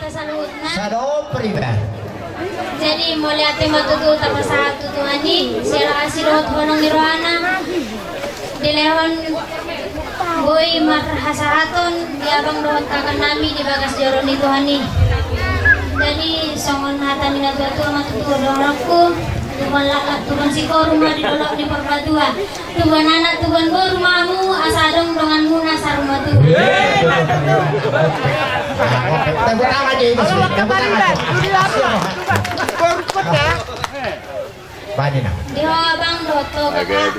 kasalutna. Sa do priber. Jadi mulai ate matutu tapos satu tuhani sila kasilot honong nirohana dilehon boy marhasahaton diabang dohon kakan nami di bagas joron di tuhani. Jadi songon hatan ina tuatu matutu dohonku tuban laka tuban siko rumah di dolok di perbatua tuban anak tuban go rumahmu asadong dengan muna sarumah tu. Tepuk tangan aja itu sih. Tepuk tangan. Bani nak. Di abang doto kakak.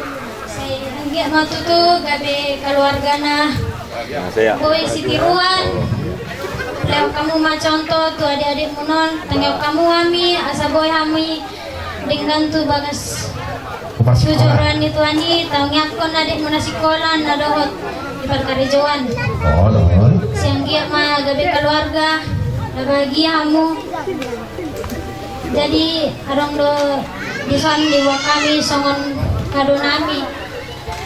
Saya nggak matutu gabe keluargana. Boy sitiruan. Leo kamu mah contoh tuh adik-adik munon, tengok kamu kami, asa boy kami dengan tuh bagas tujuan itu ani, tahu ngakon adik mana sekolah, nadohot di perkarijoan. Oh, lol. Siang dia mah gabe keluarga, bahagia kamu. Jadi arong do disan diwa kami songon kado nami.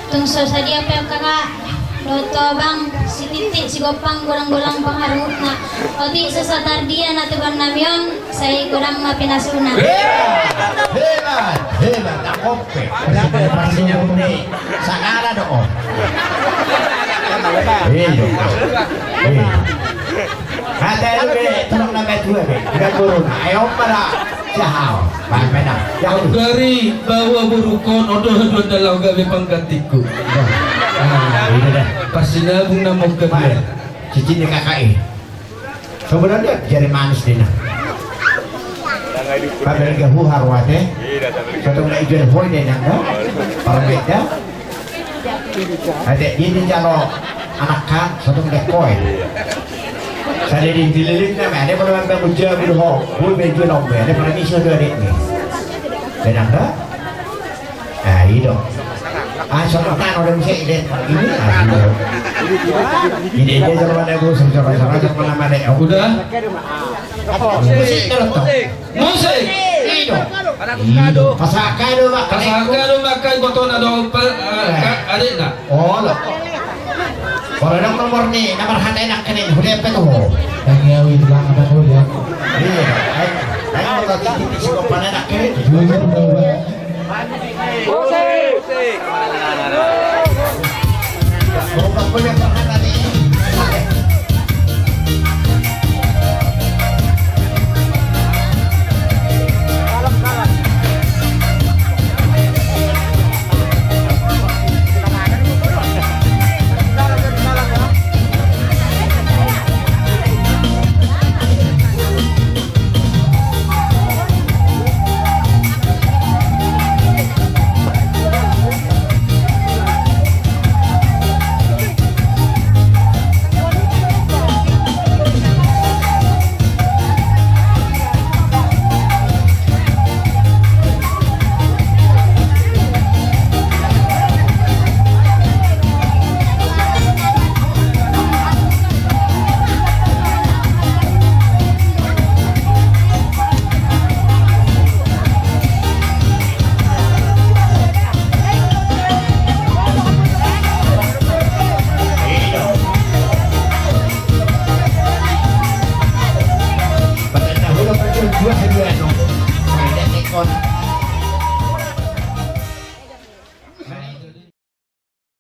Tung sadia pe kakak. Doto bang si titik si gopang golang-golang pangharmutna. Oti sesatar dia na tuban namion saya gorang mapinasuna. Hebat, tak oke. Pastinya ini sakara doon. Hati lu be, tolong nama dua be. Tidak turun. Ayo pada jauh. Bang Menang. Jauh. Dari bawa burukon odoh dalam gawe pangkatiku. Ini dah. Pasti nabung nama Baik. kedua. Cici ni kakak sebenarnya jari manis dia. Pada gahu harwate. Satu nak ijen boy dia nangga. Para beda. Ada ini jalo anak kan satu nak koi. Saya di dililit nama ada pada orang berujar berdoa. Boy berujar nomor. Ada pada ni sudah ada ni. Dia nangga. Ah itu. Soalnya orang saya ini ini dia jangan ada bos jangan mana mana Udah? musik terus Musik. itu pasakado mak Kasangka lu makan boton ada adik nak? oh loh kalau nomor ni nomor hati nak kena boleh apa tu Yang nyawi bilang apa tuh ya? iya ayo kalau titik sikopan nak kena Jujur bahwa kalau boleh